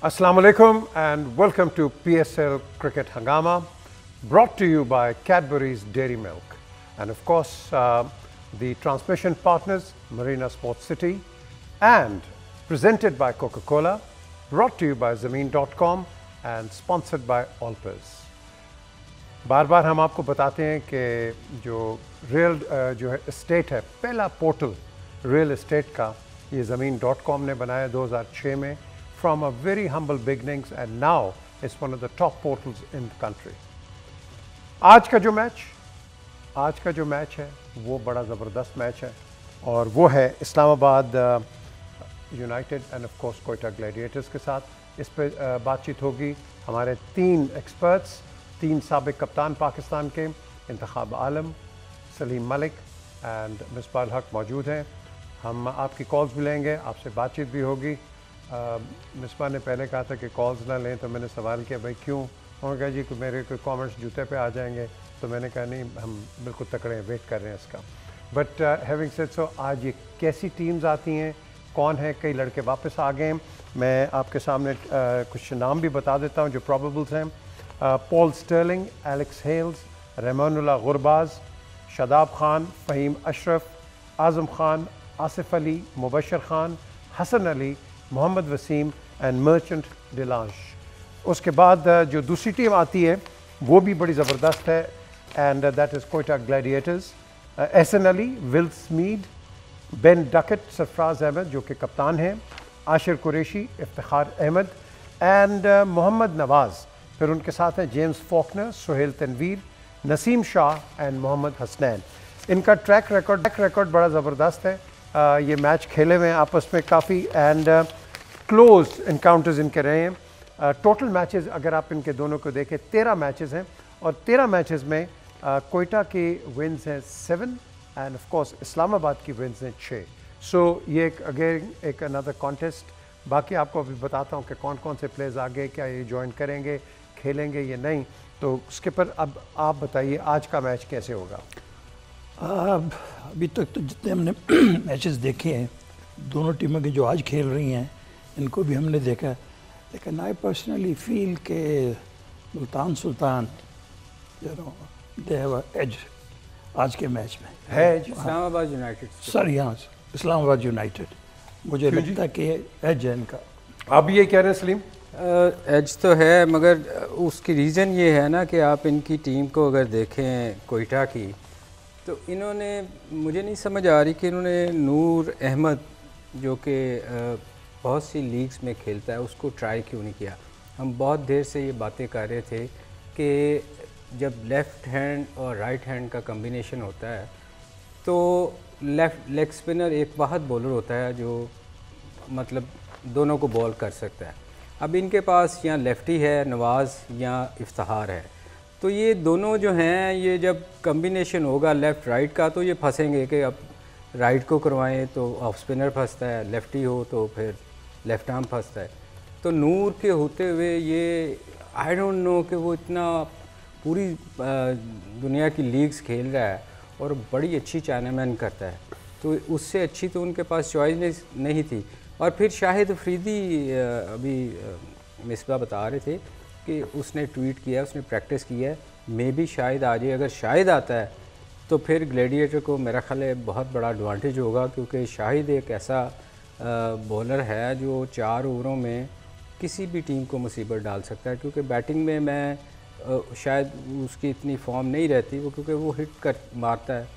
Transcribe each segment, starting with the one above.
Assalamu alaikum and welcome to PSL Cricket Hangama, brought to you by Cadbury's Dairy Milk. And of course, the transmission partners, Marina Sports City, and presented by Coca-Cola, brought to you by Zameen.com and sponsored by Allpiz. बार बार हम आपको बताते हैं कि जो है estate है, पहला portal real estate का ये ज़मीन.com ने बनाया 2006 में from a very humble beginnings and now it's one of the top portals in the country. आज का जो मैच है वो बड़ा ज़बरदस्त मैच है और वो है Islamabad United end of course Quetta Gladiators के साथ। इस पे बातचीत होगी। हमारे 3 एक्सपर्ट्स, 3 साबिक कप्तान पाकिस्तान के, इंतखाब आलम, सलीम मलिक एंड मिसबाह हक मौजूद हैं। हम आपकी कॉल्स भी लेंगे, आपसे बातचीत भी होगी। मिसबाह ने पहले कहा था कि कॉल्स ना लें, तो मैंने सवाल किया भाई क्यों? उन्होंने कहा जी कि मेरे कोई कमेंट्स जूते पे आ जाएंगे, तो मैंने कहा नहीं, हम बिल्कुल तकड़े हैं, वेट कर रहे हैं इसका। बट हैविंग सेड सो, आज ये कैसी टीम्स आती हैं, कौन है, कई लड़के वापस आ गए हैं। मैं आपके सामने कुछ नाम भी बता देता हूँ जो प्रॉबेबल्स हैं। Paul Stirling, Alex Hales, Rahmanullah Gurbaz, Shadab Khan, Faheem Ashraf, Azam Khan, Asif Ali, Mubasir Khan, Hasan Ali, Mohammad Wasim and Merchant de Lange. उसके बाद जो दूसरी टीम आती है वो भी बड़ी ज़बरदस्त है and that is Quetta Gladiators. Ahsan Ali, Will Smeed, Ben Duckett, Sarfaraz Ahmed जो कि कप्तान हैं, आशिर कुरैशी, इफ्तिखार अहमद एंड मोहम्मद नवाज़। फिर उनके साथ हैं James Faulkner, Sohail Tanvir, Naseem Shah and Mohammad Hasnain. इनका ट्रैक रिकॉर्ड बड़ा ज़बरदस्त है। ये मैच खेले हुए हैं आपस में काफ़ी एंड क्लोज इनकाउंटर्स इनके रहे हैं। टोटल मैचेस अगर आप इनके दोनों को देखें 13 मैचेस हैं और 13 मैचेस में कोयटा की विन्स हैं 7 एंड ऑफ कोर्स इस्लामाबाद की विन्स हैं 6। सो ये एक अनदर कॉन्टेस्ट। बाकी आपको अभी बताता हूँ कि कौन कौन से प्लेयर्स आगे, क्या ये ज्वाइन करेंगे, खेलेंगे या नहीं, तो उसके पर अब आप बताइए आज का मैच कैसे होगा। अभी तक तो जितने हमने मैचेस देखे हैं, दोनों टीमों की जो आज खेल रही हैं इनको भी हमने देखा, लेकिन आई पर्सनली फील के Multan Sultan they have as आज के मैच में है। इस्लामाबाद यूनाइटेड, सर यहाँ इस्लामाबाद यूनाइटेड, मुझे लगता है कि एज है इनका। आप ये कह रहे हैं सलीम? एज तो है, मगर उसकी रीज़न ये है ना कि आप इनकी टीम को अगर देखें कोयटा की, तो इन्होंने, मुझे नहीं समझ आ रही कि इन्होंने नूर अहमद जो कि बहुत सी लीग्स में खेलता है उसको ट्राई क्यों नहीं किया। हम बहुत देर से ये बातें कर रहे थे कि जब लेफ़्ट हैंड और राइट हैंड का कम्बिनेशन होता है तो लेफ़्ट लेग स्पिनर एक वाहद बॉलर होता है जो मतलब दोनों को बॉल कर सकता है। अब इनके पास या लेफ़्टी है नवाज़ या इफ्तिखार है, तो ये दोनों जो हैं, ये जब कम्बिनेशन होगा लेफ़्ट राइट का तो ये फंसेंगे कि अब राइट को करवाएं तो ऑफ स्पिनर फंसता है, लेफ़्टी हो तो फिर लेफ़्ट आर्म फंसता है। तो नूर के होते हुए ये आई डोंट नो कि वो इतना पूरी दुनिया की लीग्स खेल रहा है और बड़ी अच्छी चाइनामैन करता है, तो उससे अच्छी तो उनके पास चॉइस नहीं थी। और फिर शाहिद अफरीदी, अभी मिसबा बता रहे थे कि उसने ट्वीट किया, उसने प्रैक्टिस की है, मे भी शायद आ जाए। अगर शायद आता है तो फिर ग्लैडिएटर को मेरा ख्याल है बहुत बड़ा एडवांटेज होगा, क्योंकि शाहिद एक ऐसा बॉलर है जो 4 ओवरों में किसी भी टीम को मुसीबत डाल सकता है। क्योंकि बैटिंग में मैं शायद उसकी इतनी फॉर्म नहीं रहती वो, क्योंकि वो हिट कर मारता है,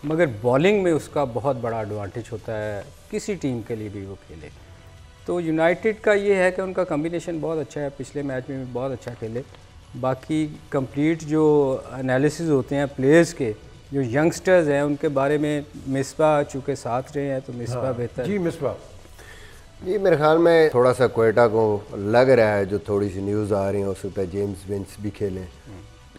मगर बॉलिंग में उसका बहुत बड़ा एडवांटेज होता है किसी टीम के लिए भी वो खेले। तो यूनाइटेड का ये है कि उनका कम्बिनेशन बहुत अच्छा है, पिछले मैच में भी बहुत अच्छा खेले। बाकी कंप्लीट जो एनालिसिस होते हैं प्लेयर्स के, जो यंगस्टर्स हैं उनके बारे में मिसबा चूँकि साथ रहे हैं तो मिसबा बेहतर। जी मिसबा जी, मेरे ख्याल में थोड़ा सा कोयटा को लग रहा है, जो थोड़ी सी न्यूज़ आ रही है, हो सकता है जेम्स विंस भी खेलें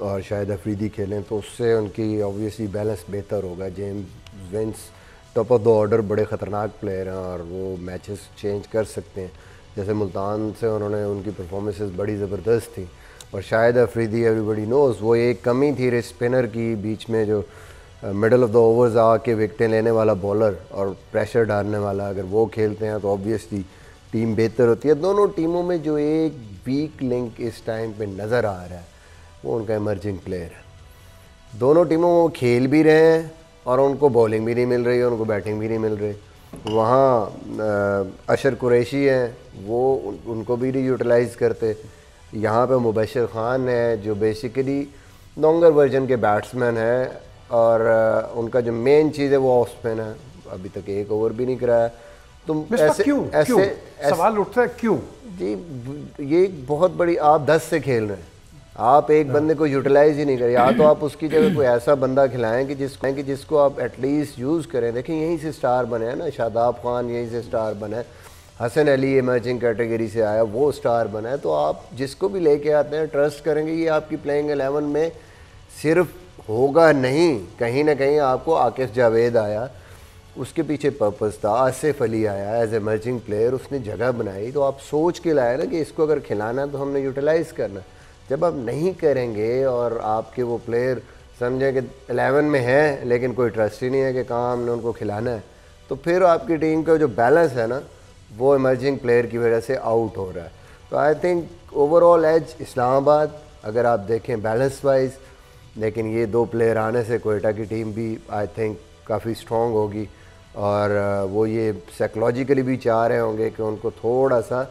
और शायद अफरीदी खेलें, तो उससे उनकी ऑब्वियसली बैलेंस बेहतर होगा। James Vince top of the order बड़े ख़तरनाक प्लेयर हैं और वो मैचेस चेंज कर सकते हैं। जैसे मुल्तान से उन्होंने, उनकी परफॉर्मेंसेस बड़ी ज़बरदस्त थी। और शायद अफरीदी, एवरीबडी नोज़, वो एक कमी थी स्पिनर की बीच में, जो मिडल ऑफ द ओवर्स आके विकटें लेने वाला बॉलर और प्रेशर डालने वाला, अगर वो खेलते हैं तो ऑब्वियसली टीम बेहतर होती है। दोनों टीमों में जो एक वीक लिंक इस टाइम पे नज़र आ रहा है वो उनका इमर्जिंग प्लेयर है। दोनों टीमों वो खेल भी रहे हैं और उनको बॉलिंग भी नहीं मिल रही है, उनको बैटिंग भी नहीं मिल रही। वहाँ अशर कुरैशी हैं, वो उनको भी नहीं यूटिलाइज़ करते। यहाँ पे मुबशर ख़ान है जो बेसिकली लॉन्गर वर्जन के बैट्समैन है और उनका जो मेन चीज़ है वो ऑफ स्पिन है। अभी तक एक ओवर भी नहीं कराया। तुम ऐसे क्यों सवाल उठता है क्यों? जी ये बहुत बड़ी, आप 10 से खेल रहे हैं, आप एक बंदे को यूटिलाइज ही नहीं करें। या तो आप उसकी जगह कोई ऐसा बंदा खिलाएं कि जिसको आप एटलीस्ट यूज़ करें। देखिए यहीं से स्टार बने हैं ना, शादाब खान यहीं से स्टार बना है, हसन अली इमर्जिंग कैटेगरी से आया वो स्टार बना है। तो आप जिसको भी लेके आते हैं ट्रस्ट करेंगे ये आपकी प्लेइंग 11 में सिर्फ होगा नहीं, कहीं ना कहीं आपको आकिफ जावेद आया, उसके पीछे पर्पस था, आसिफ अली आया एज इमर्जिंग प्लेयर, उसने जगह बनाई। तो आप सोच के लाए ना कि इसको अगर खिलाना है तो हमने यूटिलाइज़ करना। जब आप नहीं करेंगे और आपके वो प्लेयर समझें कि 11 में है लेकिन कोई ट्रस्ट ही नहीं है कि कहाँ हमने उनको खिलाना है, तो फिर आपकी टीम का जो बैलेंस है ना वो इमर्जिंग प्लेयर की वजह से आउट हो रहा है। तो I think overall as Islamabad अगर आप देखें बैलेंस वाइज, लेकिन ये 2 प्लेयर आने से कोयटा की टीम भी आई थिंक काफ़ी स्ट्रॉन्ग होगी और वो ये साइकोलॉजिकली भी चाह रहे होंगे कि उनको थोड़ा सा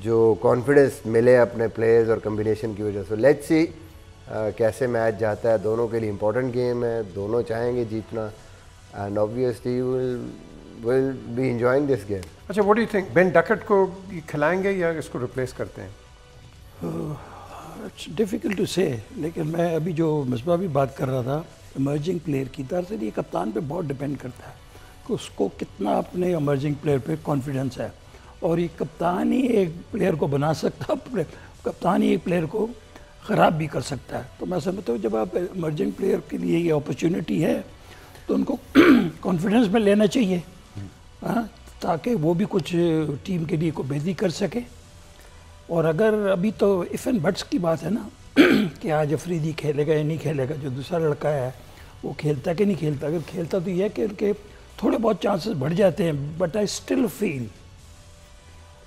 जो कॉन्फिडेंस मिले अपने प्लेयर्स और कम्बिनेशन की वजह से। लेट्स सी कैसे मैच जाता है। दोनों के लिए इम्पोर्टेंट गेम है, दोनों चाहेंगे जीतना and obviously will be enjoying this game. अच्छा, what do you think, Ben Duckett को खिलाएंगे या इसको रिप्लेस करते हैं? इट्स डिफ़िकल्ट टू से, लेकिन मैं अभी जो मिसबा भी बात कर रहा था इमर्जिंग प्लेयर की, दरअसल ये कप्तान पे बहुत डिपेंड करता है कि उसको कितना अपने इमर्जिंग प्लेयर पे कॉन्फिडेंस है। और ये कप्तान ही एक प्लेयर को बना सकता है, कप्तान ही एक प्लेयर को ख़राब भी कर सकता है। तो मैं समझता हूँ जब आप इमर्जिंग प्लेयर के लिए ये अपॉर्चुनिटी है तो उनको कॉन्फिडेंस में लेना चाहिए, हाँ, ताकि वो भी कुछ टीम के लिए को बेहतरी कर सके। और अगर अभी तो इफ़ एंड बट्स की बात है ना कि आज अफरीदी खेलेगा या नहीं खेलेगा, जो दूसरा लड़का है वो खेलता कि नहीं खेलता। अगर खेलता तो यह कि उनके थोड़े बहुत चांसेस बढ़ जाते हैं, but I still feel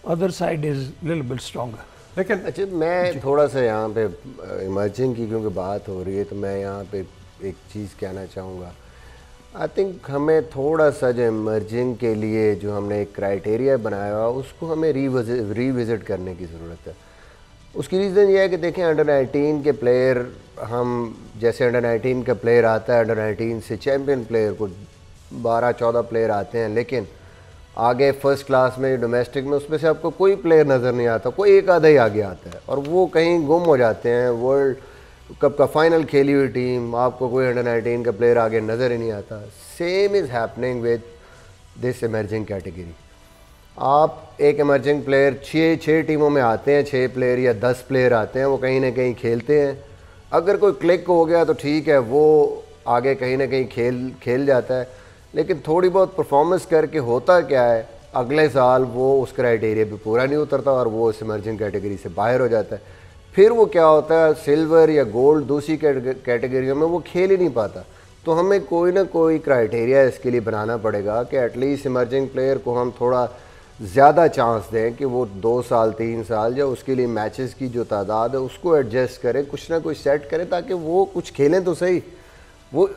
other side is little bit stronger. लेकिन अच्छा, मैं थोड़ा सा यहाँ पे इमर्जिंग की क्योंकि बात हो रही है तो मैं यहाँ पे एक चीज़ कहना चाहूँगा। आई थिंक हमें थोड़ा सा जो इमर्जिंग के लिए जो हमने एक क्राइटेरिया बनाया हुआ उसको हमें रिविज़िट करने की ज़रूरत है। उसकी रीज़न ये है कि देखें अंडर 19 के प्लेयर, हम जैसे अंडर 19 का प्लेयर आता है, अंडर 19 से चैम्पियन प्लेयर को 12-14 प्लेयर आते हैं, लेकिन आगे फर्स्ट क्लास में डोमेस्टिक में उसमें से आपको कोई प्लेयर नज़र नहीं आता, कोई एक आधा ही आगे आता है और वो कहीं गुम हो जाते हैं। वर्ल्ड कप का फाइनल खेली हुई टीम, आपको कोई अंडर 19 का प्लेयर आगे नज़र ही नहीं आता। Same is happening with this emerging category. आप एक इमर्जिंग प्लेयर 6 टीमों में आते हैं, 6 प्लेयर या 10 प्लेयर आते हैं, वो कहीं ना कहीं खेलते हैं। अगर कोई क्लिक हो गया तो ठीक है, वो आगे कहीं ना कहीं खेल जाता है, लेकिन थोड़ी बहुत परफॉर्मेंस करके होता क्या है अगले साल वो उस क्राइटेरिया पे पूरा नहीं उतरता और वो उस इमर्जिंग कैटेगरी से बाहर हो जाता है। फिर वो क्या होता है, सिल्वर या गोल्ड दूसरी कैटेगरियों में वो खेल ही नहीं पाता। तो हमें कोई ना कोई क्राइटेरिया इसके लिए बनाना पड़ेगा कि एटलीस्ट इमर्जिंग प्लेयर को हम थोड़ा ज़्यादा चांस दें कि वो 2 साल 3 साल या उसके लिए मैचेस की जो तादाद है उसको एडजस्ट करें, कुछ ना कुछ सेट करें ताकि वो कुछ खेलें तो सही। वो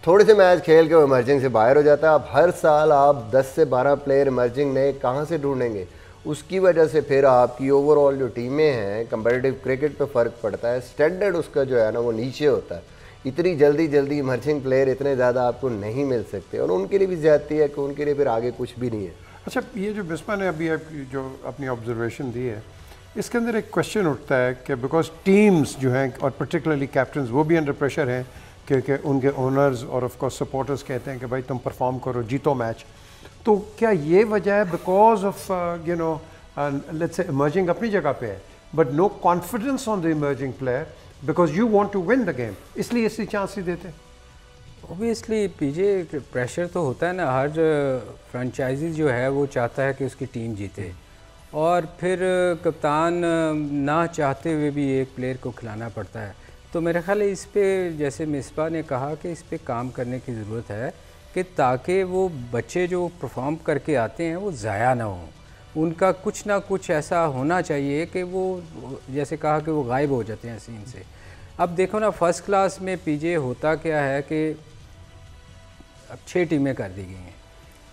थोड़े से मैच खेल के वो इमर्जिंग से बाहर हो जाता है। अब हर साल आप 10 से 12 प्लेयर इमर्जिंग नए कहाँ से ढूंढेंगे? उसकी वजह से फिर आपकी ओवरऑल जो टीमें हैं कंपेटिटिव क्रिकेट पे फ़र्क पड़ता है, स्टैंडर्ड उसका जो है ना वो नीचे होता है। इतनी जल्दी इमर्जिंग प्लेयर इतने ज़्यादा आपको नहीं मिल सकते और उनके लिए भी ज़्यादती है कि उनके लिए फिर आगे कुछ भी नहीं है। अच्छा, ये जो बिस्मा ने अभी जो अपनी ऑब्जर्वेशन दी है, इसके अंदर एक क्वेश्चन उठता है कि बिकॉज टीम्स जो हैं और पर्टिकुलरली कैप्टन्स वो भी अंडर प्रेशर हैं क्योंकि उनके ओनर्स और ऑफ कोर्स सपोर्टर्स कहते हैं कि भाई तुम परफॉर्म करो, जीतो मैच। तो क्या ये वजह है because of you know let's say emerging अपनी जगह पे है but no confidence on the emerging player because you want to win the game, इसलिए इसकी चांस ही देते? ऑब्वियसली पीजे प्रेशर तो होता है ना, हर फ्रेंचाइजी जो है वो चाहता है कि उसकी टीम जीते और फिर कप्तान ना चाहते हुए भी एक प्लेयर को खिलाना पड़ता है। तो मेरा ख्याल है इस पे जैसे मिसबा ने कहा कि इस पे काम करने की ज़रूरत है कि ताकि वो बच्चे जो परफॉर्म करके आते हैं वो ज़ाया ना हों। उनका कुछ ना कुछ ऐसा होना चाहिए कि वो जैसे कहा कि वो गायब हो जाते हैं सीन से। अब देखो ना फर्स्ट क्लास में पीजे होता क्या है कि अब 6 टीमें कर दी गई हैं।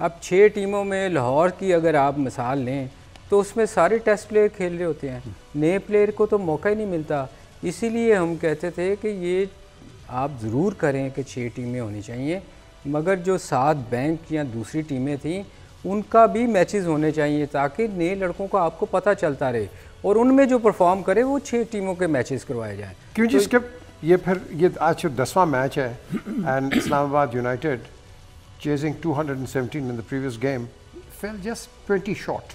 अब 6 टीमों में लाहौर की अगर आप मिसाल लें तो उसमें सारे टेस्ट प्लेयर खेल रहे होते हैं, नए प्लेयर को तो मौका ही नहीं मिलता। इसीलिए हम कहते थे कि ये आप ज़रूर करें कि 6 टीमें होनी चाहिए, मगर जो 7 बैंक या दूसरी टीमें थीं उनका भी मैचेस होने चाहिए ताकि नए लड़कों का आपको पता चलता रहे और उनमें जो परफॉर्म करे वो 6 टीमों के मैचेस करवाए जाएँ। क्यों जी स्किप, ये फिर ये आज 10वां मैच है and Islamabad United chasing 217 in the previous game fell just 20 short.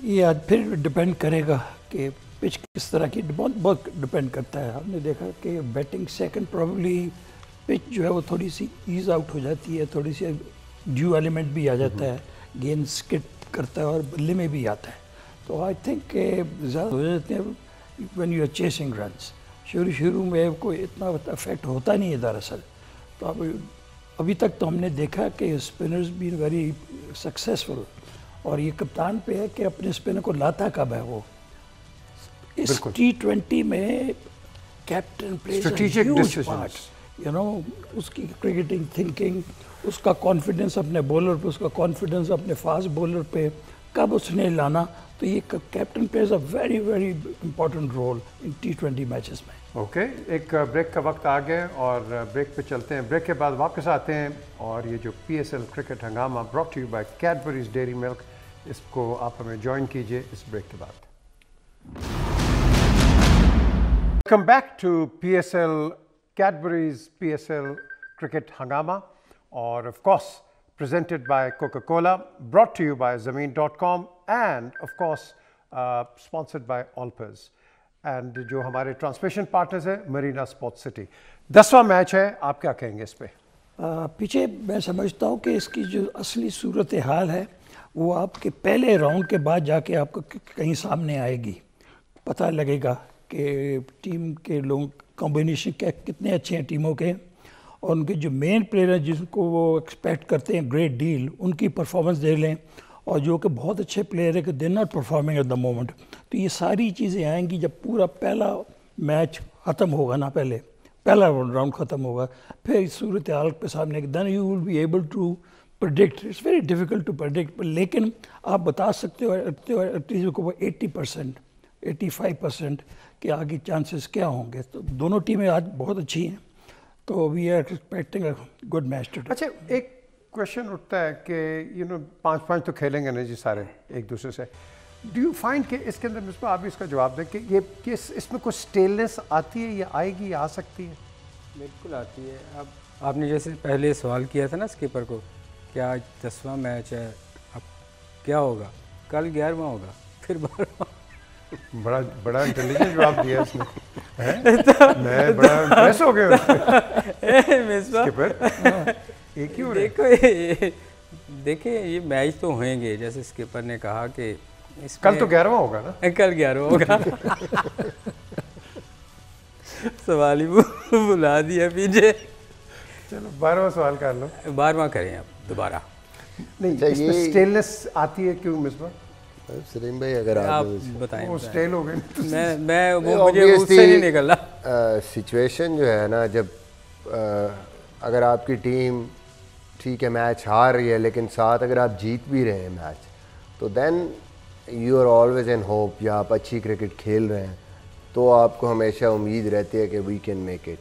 ये आज फिर डिपेंड करेगा कि पिच किस तरह की, बहुत डिपेंड करता है। हमने देखा कि बैटिंग सेकंड प्रॉब्ली पिच जो है वो थोड़ी सी ईज आउट हो जाती है, थोड़ी सी ड्यू एलिमेंट भी आ जाता है, गेंद स्किट करता है और बल्ले में भी आता है। तो आई थिंक ज़्यादा हो जाते हैं when you are chasing runs. शुरू में कोई इतना अफेक्ट होता नहीं है दरअसल। तो अभी तक तो हमने देखा कि स्पिनर्स भी वेरी सक्सेसफुल, और ये कप्तान पे है कि अपने स्पिनर को लाता कब है वो। इस T20 में captain plays a huge part, you know, उसकी क्रिकेटिंग थिंकिंग, उसका कॉन्फिडेंस अपने बॉलर पे, उसका कॉन्फिडेंस अपने फास्ट बॉलर पे कब उसने लाना। तो ये captain plays a very very important role in T20 matches में। ओके, एक ब्रेक का वक्त आ गया और ब्रेक पे चलते हैं। ब्रेक के बाद वापस आते हैं और ये जो PSL क्रिकेट हंगामा brought to you by Cadbury's Dairy Milk, इसको आप हमें ज्वाइन कीजिए इस ब्रेक के बाद। Welcome back to PSL Cadbury's PSL cricket hangama, or of course presented by Coca-Cola, brought to you by Zameen.com, and of course sponsored by Alpers, and जो हमारे transmission partners है मरीना स्पोर्ट्स सिटी। 10वां मैच है, आप क्या कहेंगे इस पे? पीछे मैं समझता हूँ कि इसकी जो असली सूरत हाल है वो आपके पहले राउंड के बाद जाके आपको कहीं सामने आएगी। पता लगेगा कि टीम के लोग कॉम्बिनेशन क्या कितने अच्छे हैं टीमों के, और उनके जो मेन प्लेयर हैं जिनको वो एक्सपेक्ट करते हैं ग्रेट डील, उनकी परफॉर्मेंस देख लें, और जो कि बहुत अच्छे प्लेयर है कि they not performing at the moment. तो ये सारी चीज़ें आएंगी जब पूरा पहला मैच ख़त्म होगा ना, पहला राउंड ख़त्म होगा, फिर सूरत हाल के सामने then you will be able to predict. It's very difficult to predict, लेकिन आप बता सकते हो एटलीस्ट को 80%, 85% के आगे चांसेस क्या होंगे। तो दोनों टीमें आज बहुत अच्छी हैं, तो we are expecting a good match today. अच्छा, एक क्वेश्चन उठता है कि 5-5 तो खेलेंगे ना जी सारे एक दूसरे से। डू यू फाइंड कि इसके अंदर मिसबा आप भी इसका जवाब दें कि ये कि इसमें कुछ स्टेलनेस आती है या आएगी या आ सकती है? बिल्कुल आती है। अब आपने जैसे पहले सवाल किया था ना स्कीपर को, क्या आज 10वां मैच है, अब क्या होगा? कल 11वां होगा, फिर 12वां। बड़ा इंटेलिजेंट जवाब दिया इसने। मैं बड़ा इम्प्रेस हो गया स्कीपर। एक ही हो रहे। देखिए ये मैच तो होंगे, जैसे स्कीपर ने कहा कि कल तो 11वां होगा ना? कल 11वां होगा। सवाल ही बुला दिया पीछे। चलो 12वां सवाल कर लो। 12वां करें अब दोबारा। नहीं, इसमें स्टेलनेस आती है क्यों मिसबा? सलीम भाई अगर आप बताएं। वो स्टेल हो गए। मैं वो मुझे उससे नहीं निकला। सिचुएशन जो है ना, जब अगर आपकी टीम ठीक है मैच हार रही है, लेकिन साथ अगर आप जीत भी रहे हैं मैच, तो then you are always in hope, या आप अच्छी क्रिकेट खेल रहे हैं तो आपको हमेशा उम्मीद रहती है कि वी कैन मेक इट।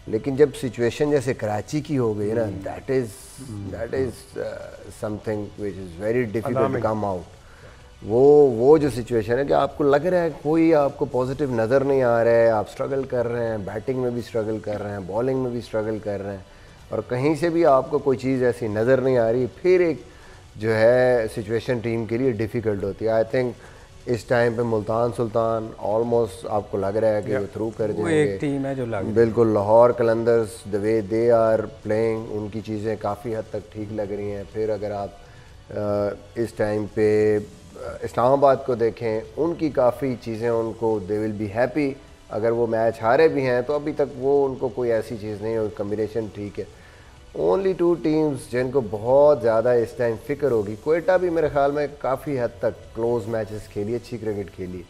लेकिन जब सिचुएशन जैसे कराची की हो गई ना, that is something which is very difficult to come out. वो जो सिचुएशन है कि आपको लग रहा है कोई आपको पॉजिटिव नज़र नहीं आ रहा है, आप स्ट्रगल कर रहे हैं, बैटिंग में भी स्ट्रगल कर रहे हैं, बॉलिंग में भी स्ट्रगल कर रहे हैं, और कहीं से भी आपको कोई चीज़ ऐसी नज़र नहीं आ रही, फिर एक जो है सिचुएशन टीम के लिए डिफ़िकल्ट होती है। आई थिंक इस टाइम पे मुल्तान सुल्तान ऑलमोस्ट आपको लग रहा है कि वो थ्रू कर जाएंगे। एक टीम है जो लग बिल्कुल। Lahore Qalandars the way they are playing, उनकी चीज़ें काफ़ी हद तक ठीक लग रही हैं। फिर अगर आप इस टाइम पे इस्लामाबाद को देखें, उनकी काफ़ी चीज़ें उनको दे विल बी हैप्पी। अगर वो मैच हारे भी हैं तो अभी तक वो उनको कोई ऐसी चीज़ नहीं है, कम्बिनेशन ठीक है। ओनली 2 टीम्स जिनको बहुत ज़्यादा इस टाइम फिक्र होगी। क्वेटा भी मेरे ख्याल में काफ़ी हद तक क्लोज मैचेस खेली, अच्छी क्रिकेट खेली।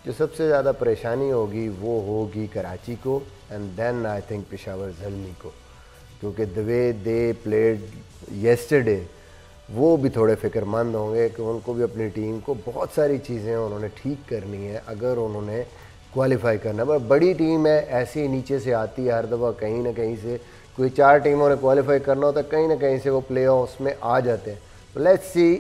जो सबसे ज़्यादा परेशानी होगी वो होगी कराची को and then I think Peshawar Zalmi को, क्योंकि the way they played yesterday वो भी थोड़े फ़िक्रमंद होंगे कि उनको भी अपनी टीम को बहुत सारी चीज़ें उन्होंने ठीक करनी है अगर उन्होंने क्वालिफाई करना। बड़ी टीम है, ऐसे ही नीचे से आती है हर दफ़ा, कहीं ना कहीं से कोई 4 टीमों ने क्वालिफाई करना होता है, कहीं ना कहीं से वो प्ले ऑफ्स में आ जाते हैं। तो लेट्स सी,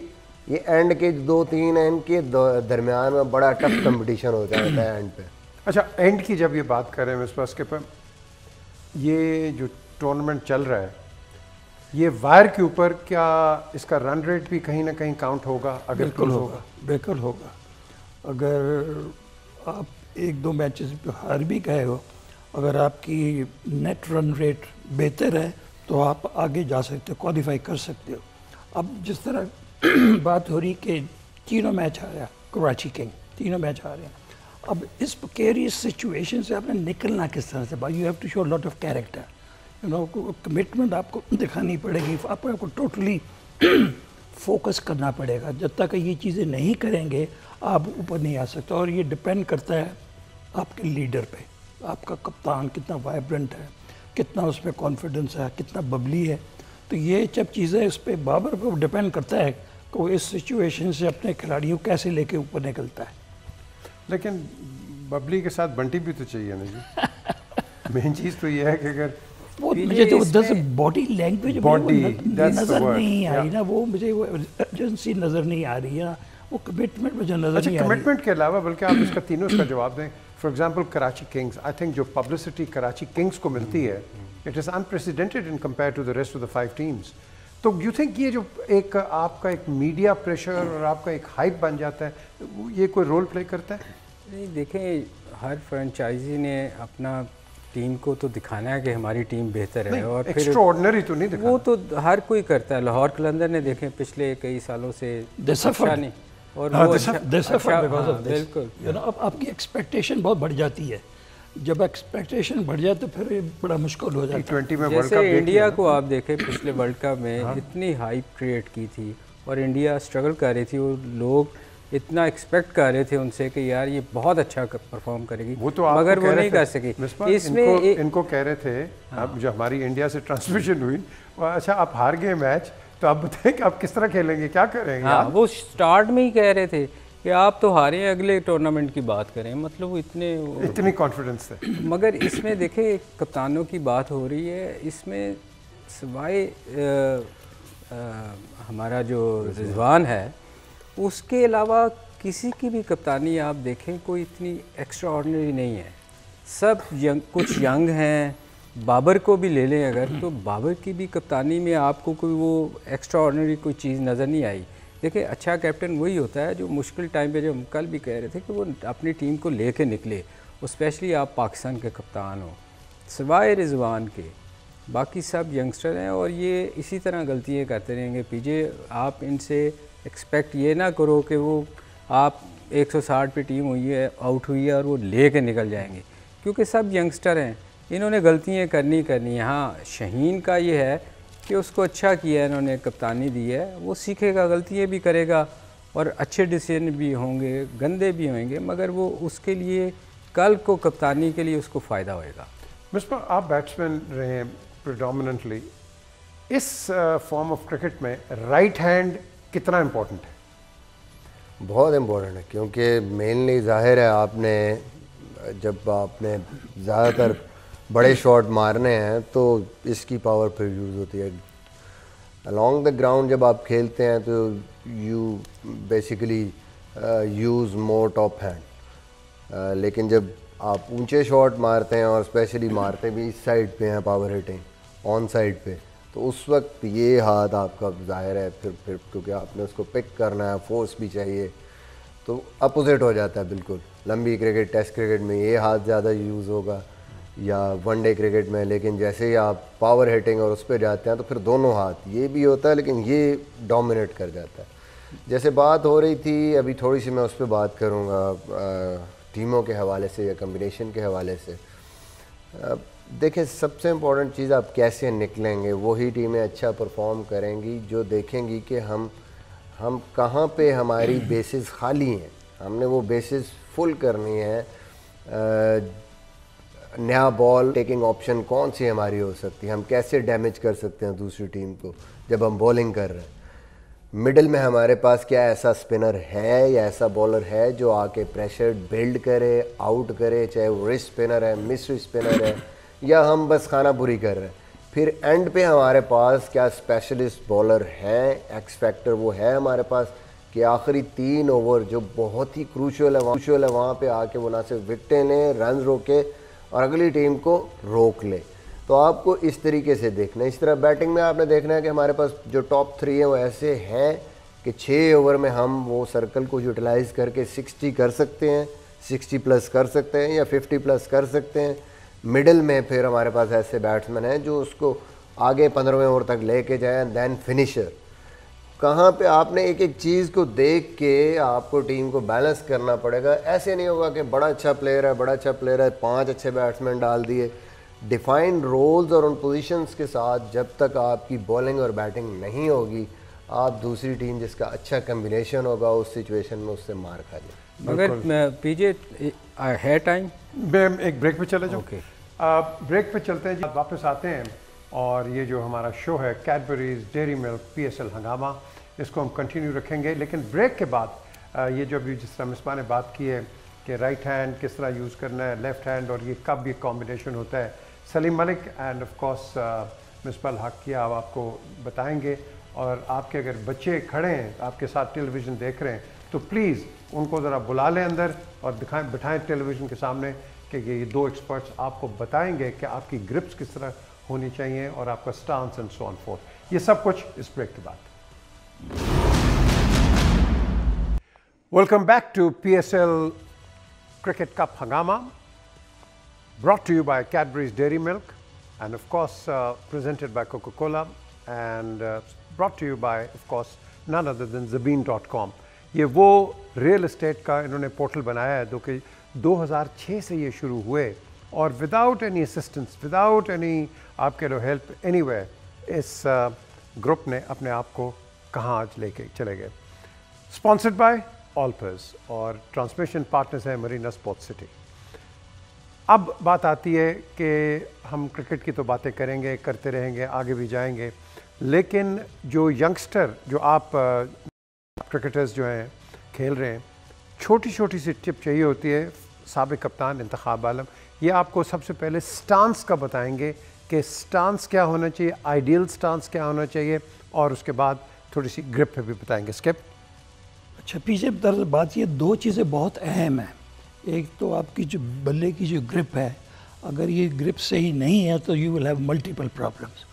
ये एंड के 2-3 हैं, इनके दरमियान में बड़ा टफ कंपटीशन हो जाता है एंड पे। अच्छा, एंड की जब ये बात करें मिसबाह स्किपर, ये जो टूर्नामेंट चल रहा है ये वायर के ऊपर, क्या इसका रन रेट भी कहीं ना कहीं काउंट होगा? अगर बिल्कुल होगा, बिल्कुल होगा। अगर आप 1-2 मैचेस पे हार भी गए हो, अगर आपकी नेट रन रेट बेहतर है तो आप आगे जा सकते हो, क्वालिफाई कर सकते हो। अब जिस तरह बात हो रही कि तीनों मैच हारा कराची किंग, तीनों मैच हारे हैं, अब इस प्रेकेरियस सिचुएशन से आपने निकलना किस तरह से? You have to show lot of character, you know, commitment आपको दिखानी पड़ेगी, आपको टोटली फोकस करना पड़ेगा। जब तक ये चीज़ें नहीं करेंगे आप ऊपर नहीं आ सकते। और ये डिपेंड करता है आपके लीडर पे, आपका कप्तान कितना वाइब्रेंट है, कितना उसमें कॉन्फिडेंस है, कितना बबली है। तो ये जब चीज़ें इस पर बाबर पर डिपेंड करता है कि वो इस सिचुएशन से अपने खिलाड़ियों कैसे लेके ऊपर निकलता है। लेकिन बबली के साथ बंटी भी तो चाहिए ना जी। मेन चीज़ तो ये है कि अगर वो मुझे जो बॉडी लैंग्वेज नज़र नहीं आ रही ना, वो मुझे वो एजेंसी नज़र नहीं आ रही है, वो कमिटमेंट मुझे नज़र नहीं आ रही। कमिटमेंट के अलावा बल्कि आप इसका तीनों इसका जवाब दें। For example Karachi Kings, I think जो पब्लिसिटी कराची किंग्स को मिलती है it is unprecedented in compare to the rest of the 5 teams. तो यू थिंक ये जो एक आपका एक मीडिया प्रेशर और आपका एक हाइप बन जाता है, ये कोई रोल प्ले करता है? नहीं, देखें, हर फ्रेंचाइजी ने अपना टीम को तो दिखाना है कि हमारी टीम बेहतर है, और फिर एक्स्ट्राऑर्डिनरी तो नहीं दिखाना। वो तो हर कोई करता है। लाहौर कलंदर ने देखें पिछले कई सालों से अच्छा नहीं, और वो बिल्कुल, यू नो, अब आपकी एक्सपेक्टेशन बहुत बढ़ जाती है। जब एक्सपेक्टेशन बढ़ जाए तो फिर बड़ा मुश्किल हो जाता है। T20 में वर्ल्ड कप जैसे इंडिया को आप देखें, पिछले वर्ल्ड कप में इतनी हाइप क्रिएट की थी और इंडिया स्ट्रगल कर रही थी, और लोग इतना एक्सपेक्ट कर रहे थे उनसे कि यार ये बहुत अच्छा परफॉर्म करेगी, वो तो मगर वो नहीं कर सकी। इसमें इनको कह रहे थे, अब जो हमारी इंडिया से ट्रांसमिशन हुई, अच्छा आप हार गए मैच, तो आप बताएं कि आप किस तरह खेलेंगे, क्या करेंगे? हाँ, वो स्टार्ट में ही कह रहे थे कि आप तो हारे हैं, अगले टूर्नामेंट की बात करें, मतलब वो इतनी कॉन्फिडेंस थे। मगर इसमें देखें, कप्तानों की बात हो रही है, इसमें सिवाय हमारा जो रिजवान है उसके अलावा किसी की भी कप्तानी आप देखें कोई इतनी एक्स्ट्रा ऑर्डिनरी नहीं है। सब कुछ यंग हैं। बाबर को भी ले लें अगर, तो बाबर की भी कप्तानी में आपको कोई वो एक्स्ट्रा ऑर्डिनरी कोई चीज़ नज़र नहीं आई। देखिए, अच्छा कैप्टन वही होता है जो मुश्किल टाइम पे, जो हम कल भी कह रहे थे कि वो अपनी टीम को लेके निकले, और स्पेशली आप पाकिस्तान के कप्तान हो। सिवाय रिजवान के बाकी सब यंगस्टर हैं, और ये इसी तरह गलतियाँ करते रहेंगे। पीजे आप इनसे एक्सपेक्ट ये ना करो कि वो आप 160 पे टीम हुई है, आउट हुई है, और वो ले के निकल जाएंगे, क्योंकि सब यंगस्टर हैं, इन्होंने गलतियाँ करनी है। हाँ, शहीन का ये है कि उसको अच्छा किया है, इन्होंने कप्तानी दी है, वो सीखेगा, गलतियाँ भी करेगा, और अच्छे डिसीजन भी होंगे, गंदे भी होंगे, मगर वो उसके लिए कल को कप्तानी के लिए उसको फ़ायदा होएगा। मिस्टर, आप बैट्समैन रहे हैं प्रिडोमिनेंटली, इस फॉर्म ऑफ क्रिकेट में राइट हैंड कितना इम्पोर्टेंट है? बहुत इम्पोर्टेंट है, क्योंकि मेनली जाहिर है आपने जब आपने ज़्यादातर बड़े शॉट मारने हैं तो इसकी पावर फिर यूज़ होती है। अलॉन्ग द ग्राउंड जब आप खेलते हैं तो you basically use more top hand, लेकिन जब आप ऊंचे शॉट मारते हैं और स्पेशली मारते भी इस साइड पे हैं, पावर हिटिंग ऑन साइड पे, तो उस वक्त ये हाथ आपका ज़ाहिर है फिर क्योंकि आपने उसको पिक करना है, फोर्स भी चाहिए, तो अपोजिट हो जाता है बिल्कुल। लंबी क्रिकेट, टेस्ट क्रिकेट में ये हाथ ज़्यादा यूज़ होगा या वनडे क्रिकेट में, लेकिन जैसे ही आप पावर हिटिंग और उस पर जाते हैं तो फिर दोनों हाथ, ये भी होता है लेकिन ये डोमिनेट कर जाता है। जैसे बात हो रही थी अभी, थोड़ी सी मैं उस पर बात करूँगा टीमों के हवाले से या कम्बिनेशन के हवाले से। देखिए सबसे इम्पोर्टेंट चीज़ आप कैसे निकलेंगे, वही टीमें अच्छा परफॉर्म करेंगी जो देखेंगी कि हम कहाँ पे हमारी बेसिस खाली हैं, हमने वो बेसिस फुल करनी है। नया बॉल टेकिंग ऑप्शन कौन सी हमारी हो सकती है, हम कैसे डैमेज कर सकते हैं दूसरी टीम को जब हम बॉलिंग कर रहे हैं। मिडिल में हमारे पास क्या ऐसा स्पिनर है या ऐसा बॉलर है जो आके प्रेशर बिल्ड करे, आउट करे, चाहे वो रिस्ट स्पिनर है, मिस्ट्री स्पिनर है, या हम बस खाना बुरी कर रहे हैं। फिर एंड पे हमारे पास क्या स्पेशलिस्ट बॉलर है, एक्स फैक्टर वो है हमारे पास कि आखिरी 3 ओवर जो बहुत ही क्रूशियल है वहाँ पे आके वो ना सिर्फ विकटें लें, रन रोके और अगली टीम को रोक ले। तो आपको इस तरीके से देखना है। इस तरह बैटिंग में आपने देखना है कि हमारे पास जो टॉप 3 है वो ऐसे हैं कि 6 ओवर में हम वो सर्कल को यूटिलाइज़ करके 60 कर सकते हैं, 60 प्लस कर सकते हैं या 50 प्लस कर सकते हैं। मिडिल में फिर हमारे पास ऐसे बैट्समैन हैं जो उसको आगे 15वें ओवर तक लेके जाएँ, दैन फिनिशर। कहाँ पे आपने एक एक चीज़ को देख के आपको टीम को बैलेंस करना पड़ेगा। ऐसे नहीं होगा कि बड़ा अच्छा प्लेयर है 5 अच्छे बैट्समैन डाल दिए। डिफाइंड रोल्स और उन पोजीशंस के साथ जब तक आपकी बॉलिंग और बैटिंग नहीं होगी, आप दूसरी टीम जिसका अच्छा कम्बिनेशन होगा उस सिचुएशन में उससे मार खा जाए। मगर पीजे है टाइम, मैं एक ब्रेक पे चले जाऊँ। ओके। ब्रेक पे चलते हैं जी, वापस आते हैं और ये जो हमारा शो है कैडबरीज डेयरी मिल्क PSL हंगामा, इसको हम कंटिन्यू रखेंगे। लेकिन ब्रेक के बाद ये जो अभी जिस तरह मिसबा ने बात की है कि राइट हैंड किस तरह यूज़ करना है, लेफ़्ट हैंड, और ये कब ये कॉम्बिनेशन होता है, Salim Malik end of course Misbah हक किया अब आपको बताएंगे। और आपके अगर बच्चे खड़े हैं आपके साथ टेलीविज़न देख रहे हैं तो प्लीज़ उनको ज़रा बुला लें अंदर और बिठाएं टेलीविज़न के सामने कि ये 2 एक्सपर्ट्स आपको बताएंगे कि आपकी ग्रिप्स किस तरह होनी चाहिए और आपका stance and so on fourth. ये सब कुछ इस ब्रेक के बाद। Welcome back to PSL Cricket Cup Hangama, brought to you by Cadbury's Dairy Milk and of course presented by Coca-Cola and brought to you by of course none other than Zabeen.com। ये वो real estate का इन्होंने portal बनाया है जो कि 2006 से ये शुरू हुए और without any assistance, without any आपके लो हेल्प एनीवेयर, इस ग्रुप ने अपने आप को कहाँ आज लेके चले गए। स्पॉन्सर्ड बाय ऑल्पर्स और ट्रांसमिशन पार्टनर्स हैं मरीना स्पोर्ट्स सिटी। अब बात आती है कि हम क्रिकेट की तो बातें करेंगे, करते रहेंगे, आगे भी जाएंगे, लेकिन जो यंगस्टर जो आप क्रिकेटर्स जो हैं खेल रहे हैं, छोटी छोटी सी टिप चाहिए होती है। साबिक कप्तान इंतखाब आलम ये आपको सबसे पहले स्टांस का बताएंगे कि स्टांस क्या होना चाहिए, आइडियल स्टांस क्या होना चाहिए, और उसके बाद थोड़ी सी ग्रिप पे भी बताएंगे। स्किप। अच्छा, पीछे दरअसल बात ये 2 चीज़ें बहुत अहम हैं। एक तो आपकी जो बल्ले की जो ग्रिप है, अगर ये ग्रिप सही नहीं है तो you will have multiple problems.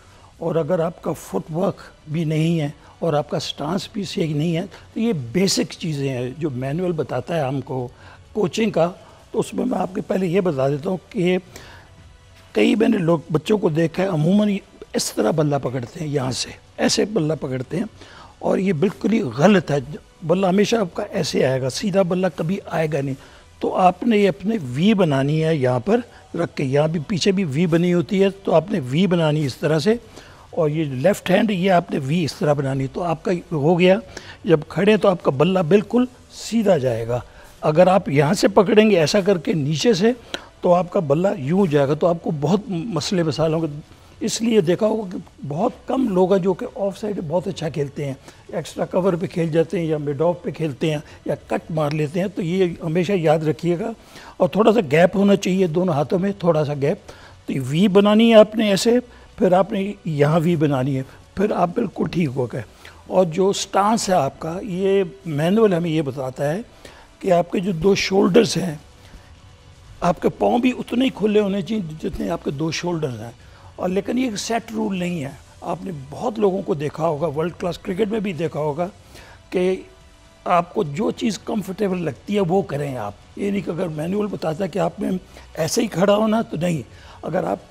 और अगर आपका फुटवर्क भी नहीं है और आपका स्टांस भी सही नहीं है तो ये बेसिक चीज़ें हैं जो मैनुअल बताता है हमको कोचिंग का। तो उसमें मैं आपके पहले ये बता देता हूँ कि कई मैंने लोग बच्चों को देखा है अमूमन इस तरह बल्ला पकड़ते हैं, यहाँ से ऐसे बल्ला पकड़ते हैं, और ये बिल्कुल ही गलत है। बल्ला हमेशा आपका ऐसे आएगा, सीधा बल्ला कभी आएगा नहीं। तो आपने ये अपने वी बनानी है, यहाँ पर रख के, यहाँ भी पीछे भी वी बनी होती है, तो आपने वी बनानी इस तरह से, और ये लेफ़्ट हैंड ये आपने वी इस तरह बनानी। तो आपका हो गया, जब खड़े तो आपका बल्ला बिल्कुल सीधा जाएगा। अगर आप यहाँ से पकड़ेंगे ऐसा करके नीचे से तो आपका बल्ला यूँ जाएगा, तो आपको बहुत मसले मसालों के। इसलिए देखा होगा कि बहुत कम लोग हैं जो कि ऑफ साइड बहुत अच्छा खेलते हैं, एक्स्ट्रा कवर पे खेल जाते हैं या मिड ऑफ पे खेलते हैं या कट मार लेते हैं। तो ये हमेशा याद रखिएगा। और थोड़ा सा गैप होना चाहिए दोनों हाथों में, थोड़ा सा गैप। तो वी बनानी है आपने ऐसे, फिर आपने यहाँ वी बनानी है, फिर आप बिल्कुल ठीक हो गए। और जो स्टांस है आपका, ये मैनुअल हमें ये बताता है कि आपके जो 2 शोल्डर्स हैं, आपके पाँव भी उतने ही खुले होने चाहिए जितने आपके 2 शोल्डर्स हैं। और लेकिन ये सेट रूल नहीं है। आपने बहुत लोगों को देखा होगा, वर्ल्ड क्लास क्रिकेट में भी देखा होगा कि आपको जो चीज़ कंफर्टेबल लगती है वो करें आप। ये नहीं कि अगर मैनुअल बताता है कि आप में ऐसे ही खड़ा होना, तो नहीं। अगर आप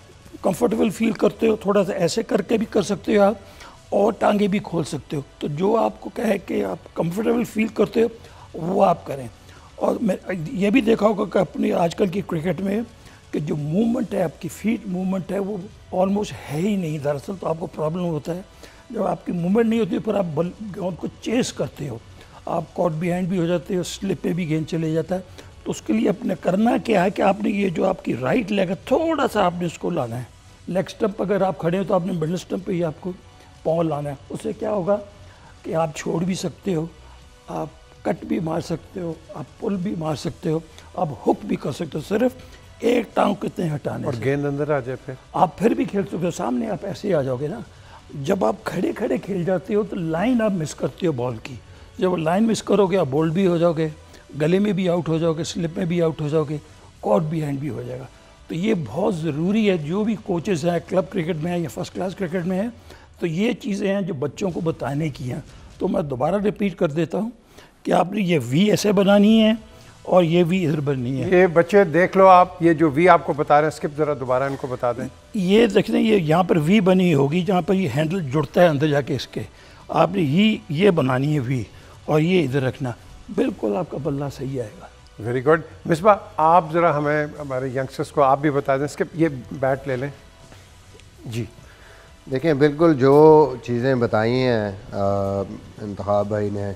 कंफर्टेबल फील करते हो, थोड़ा सा ऐसे करके भी कर सकते हो आप, और टांगे भी खोल सकते हो। तो जो आपको कहे कि आप कंफर्टेबल फील करते हो वो आप करें। और मैं ये भी देखा होगा कि अपने आजकल की क्रिकेट में कि जो मूवमेंट है, आपकी फीट मूवमेंट है, वो ऑलमोस्ट है ही नहीं। दरअसल तो आपको प्रॉब्लम होता है जब आपकी मूवमेंट नहीं होती, फिर आप गेंद को चेस करते हो, आप कॉट बिहाइंड भी हो जाते हो, स्लिप पे भी गेंद चले जाता है। तो उसके लिए अपने करना क्या है कि आपने ये जो आपकी राइट लेग है, थोड़ा सा आपने इसको लाना है। लेग स्टंप अगर आप खड़े हो तो आपने मिडल स्टंप पे ही आपको पाँव लाना है। उससे क्या होगा कि आप छोड़ भी सकते हो, आप कट भी मार सकते हो, आप पुल भी मार सकते हो, आप हुक भी कर सकते हो, सिर्फ एक टांग कितने हटाने और से। गेंद अंदर आ जाए आप फिर भी खेल सकते हो। सामने आप ऐसे ही आ जाओगे ना। जब आप खड़े खड़े खेल जाते हो तो लाइन आप मिस करते हो बॉल की। जब लाइन मिस करोगे आप बोल्ड भी हो जाओगे, गले में भी आउट हो जाओगे, स्लिप में भी आउट हो जाओगे, कॉट बिहाइंड भी हो जाएगा। तो ये बहुत ज़रूरी है। जो भी कोचेज़ हैं, क्लब क्रिकेट में हैं या फर्स्ट क्लास क्रिकेट में हैं, तो ये चीज़ें हैं जो बच्चों को बताने की हैं। तो मैं दोबारा रिपीट कर देता हूँ कि आपने ये वी ऐसे बनानी है और ये वी इधर बननी है। ये बच्चे देख लो आप, ये जो वी आपको बता रहे हैं, स्किप ज़रा दोबारा इनको बता दें। ये देखते हैं, ये यहाँ पर वी बनी होगी, जहाँ पर ये हैंडल जुड़ता है अंदर जाके इसके। आपने ये बनानी है वी, और ये इधर रखना, बिल्कुल आपका बल्ला सही आएगा। Very good. मिसबा, आप ज़रा हमें, हमारे यंगस्टर्स को आप भी बता दें। स्किप, ये बैट ले लें जी। देखें, बिल्कुल जो चीज़ें बताई हैं इंतखाब भाई ने,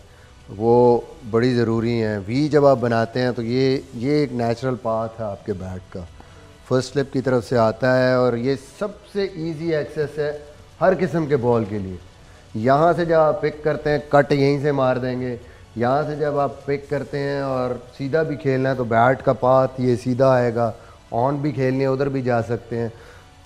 वो बड़ी ज़रूरी हैं। वी जब आप बनाते हैं तो ये एक नेचुरल पाथ है आपके बैट का, फर्स्ट स्लिप की तरफ से आता है, और ये सबसे इजी एक्सेस है हर किस्म के बॉल के लिए। यहाँ से जब आप पिक करते हैं, कट यहीं से मार देंगे। यहाँ से जब आप पिक करते हैं और सीधा भी खेलना है तो बैट का पाथ ये सीधा आएगा। ऑन भी खेलनी है, उधर भी जा सकते हैं।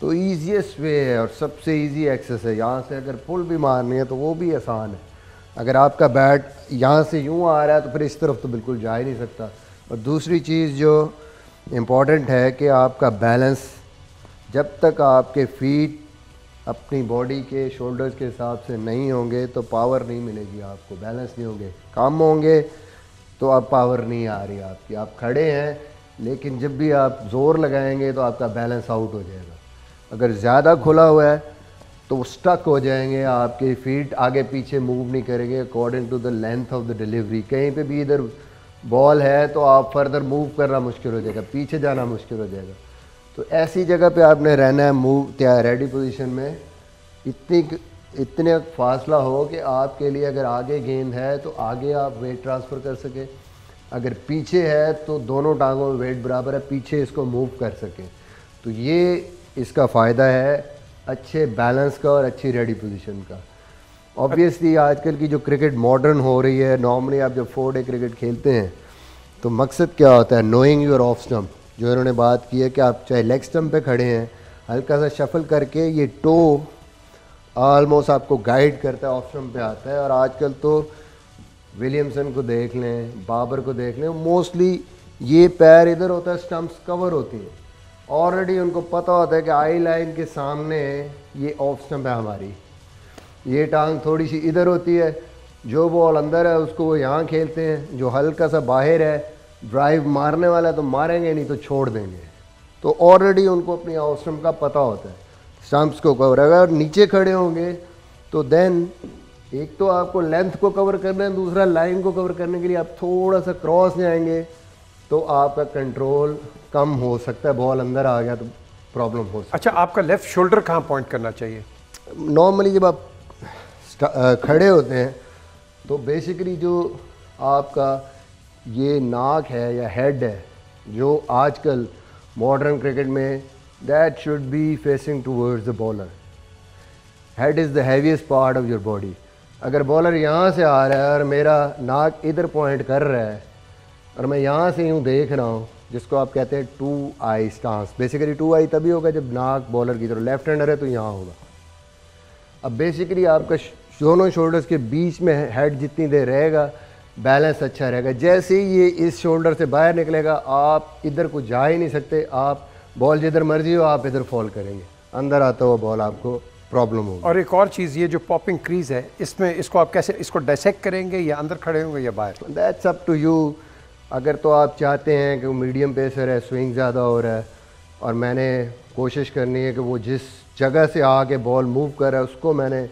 तो ईजीएस्ट वे है और सबसे इजी एक्सेस है। यहाँ से अगर पुल भी मारनी है तो वो भी आसान है। अगर आपका बैट यहाँ से यूँ आ रहा है तो फिर इस तरफ तो बिल्कुल जा ही नहीं सकता। और दूसरी चीज़ जो इम्पॉर्टेंट है कि आपका बैलेंस, जब तक आपके फीट अपनी बॉडी के शोल्डर्स के हिसाब से नहीं होंगे तो पावर नहीं मिलेगी आपको, बैलेंस नहीं होंगे, कम होंगे तो अब पावर नहीं आ रही आपकी। आप खड़े हैं लेकिन जब भी आप ज़ोर लगाएंगे तो आपका बैलेंस आउट हो जाएगा। अगर ज़्यादा खुला हुआ है तो स्टक हो जाएंगे, आपके फीट आगे पीछे मूव नहीं करेंगे according to the length of the delivery. कहीं पे भी इधर बॉल है तो आप फर्दर मूव करना मुश्किल हो जाएगा, पीछे जाना मुश्किल हो जाएगा। तो ऐसी जगह पे आपने रहना है, मूव क्या रेडी पोजीशन में, इतने फासला हो कि आपके लिए अगर आगे गेंद है तो आगे आप वेट ट्रांसफ़र कर सके, अगर पीछे है तो दोनों टांगों में वेट बराबर है, पीछे इसको मूव कर सके। तो ये इसका फ़ायदा है अच्छे बैलेंस का और अच्छी रेडी पोजीशन का। ऑब्वियसली आजकल की जो क्रिकेट मॉडर्न हो रही है, नॉर्मली आप जब 4 डे क्रिकेट खेलते हैं तो मकसद क्या होता है, नोइंग योर ऑफ स्टम्प, जो इन्होंने बात की है कि आप चाहे लेग स्टम्प पे खड़े हैं, हल्का सा शफल करके ये टो ऑलमोस्ट आपको गाइड करता है, ऑफ स्टम्प पे आता है। और आजकल तो विलियमसन को देख लें, बाबर को देख लें, मोस्टली ये पैर इधर होता है, स्टम्प्स कवर होती हैं, ऑलरेडी उनको पता होता है कि आई लाइन के सामने ये ऑफ स्टम्प है हमारी, ये टांग थोड़ी सी इधर होती है, जो बॉल अंदर है उसको वो यहाँ खेलते हैं, जो हल्का सा बाहर है ड्राइव मारने वाला है तो मारेंगे, नहीं तो छोड़ देंगे। तो ऑलरेडी उनको अपनी ऑफ स्टम्प का पता होता है, स्टम्प्स को कवर। अगर नीचे खड़े होंगे तो देन एक तो आपको लेंथ को कवर करना है, दूसरा लाइन को कवर करने के लिए आप थोड़ा सा क्रॉस जाएंगे तो आपका कंट्रोल कम हो सकता है, बॉल अंदर आ गया तो प्रॉब्लम हो सकती है। अच्छा, आपका लेफ्ट शोल्डर कहाँ पॉइंट करना चाहिए? नॉर्मली जब आप खड़े होते हैं तो बेसिकली जो आपका ये नाक है या हेड है, जो आजकल मॉडर्न क्रिकेट में, that should be facing towards the bowler. Head is the heaviest part of your body. अगर बॉलर यहाँ से आ रहा है और मेरा नाक इधर पॉइंट कर रहा है और मैं यहाँ से यूँ देख रहा हूँ, जिसको आप कहते हैं 2 आई स्टांस। बेसिकली 2 आई तभी होगा जब नाक बॉलर की तरफ, लेफ्ट हैंडर है तो यहाँ होगा। अब बेसिकली आपका दोनों शोल्डर्स के बीच में हेड जितनी देर रहेगा बैलेंस अच्छा रहेगा। जैसे ही ये इस शोल्डर से बाहर निकलेगा आप इधर को जा ही नहीं सकते, आप बॉल जिधर मर्जी हो आप इधर फॉल करेंगे, अंदर आता हुआ बॉल आपको प्रॉब्लम होगी। और एक और चीज़, ये जो पॉपिंग क्रीज है, इसमें इसको आप कैसे इसको डायसेक्ट करेंगे, या अंदर खड़े होंगे या बाहर? That's up to you. अगर तो आप चाहते हैं कि मीडियम पेसर है, स्विंग ज़्यादा हो रहा है और मैंने कोशिश करनी है कि वो जिस जगह से आके बॉल मूव कर रहा है उसको मैंने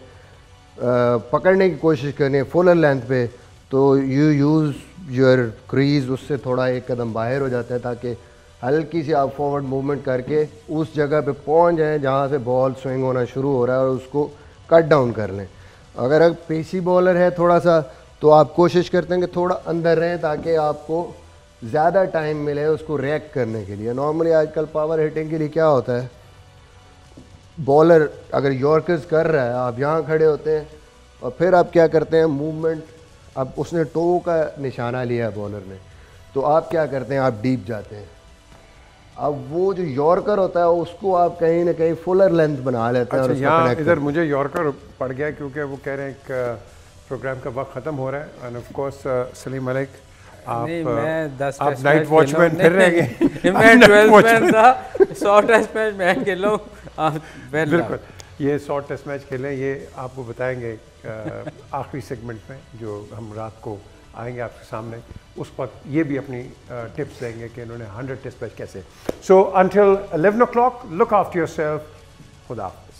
पकड़ने की कोशिश करनी है फुलर लेंथ पे, तो यू यूज़ योर क्रीज उससे थोड़ा एक कदम बाहर हो जाता है ताकि हल्की सी आप फॉरवर्ड मूवमेंट करके उस जगह पे पहुंच जाएं जहां से बॉल स्विंग होना शुरू हो रहा है और उसको कट डाउन कर लें। अगर आप पेसी बॉलर है थोड़ा सा, तो आप कोशिश करते हैं कि थोड़ा अंदर रहें ताकि आपको ज़्यादा टाइम मिले उसको रिएक्ट करने के लिए। नॉर्मली आजकल पावर हिटिंग के लिए क्या होता है, बॉलर अगर यॉर्कर्स कर रहा है, आप यहाँ खड़े होते हैं और फिर आप क्या करते हैं, मूवमेंट, अब उसने टो का निशाना लिया है बॉलर ने, तो आप क्या करते हैं, आप डीप जाते हैं। अब वो जो यॉर्कर होता है उसको आप कहीं ना कहीं फुलर लेंथ बना लेते हैं। अच्छा, और यहाँ इधर मुझे यॉर्कर पड़ गया क्योंकि वो कह रहे हैं कि प्रोग्राम का वक्त ख़त्म हो रहा है। End of course Salim Malik, आप नाइट वॉचमैन फिर रह गए। मैं 12 मैन था, 100 टेस्ट मैच मैं खेला हूँ। बिल्कुल, ये 100 टेस्ट मैच खेलें, ये आपको बताएंगे आखिरी सेगमेंट में जो हम रात को आएंगे आपके सामने। उस वक्त ये भी अपनी टिप्स देंगे कि इन्होंने 100 टेस्ट मैच कैसे। So until 11 o'clock, look after yourself. खुदा हाफिज़।